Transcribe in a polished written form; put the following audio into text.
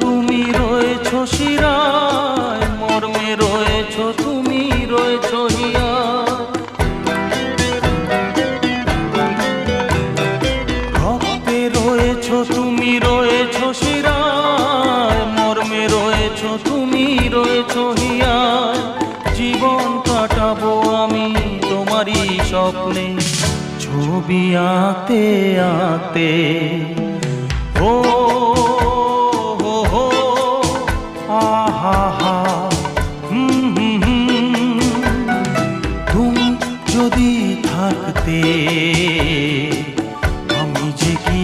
তুমি রয়েছো শিরায়, মর্মে রয়েছো তুমি রয়েছো হিয়ায়। রক্তে রয়েছো তুমি রয়েছো শিরায়, মর্মে রয়েছো তুমি রয়েছো হিয়ায়। জীবন কাটাবো আমি তোমারই স্বপ্নে, ছবি আঁকতে আঁকতে। ও হো হো আহা হা, তুমি যদি থাকতে আমি যে কি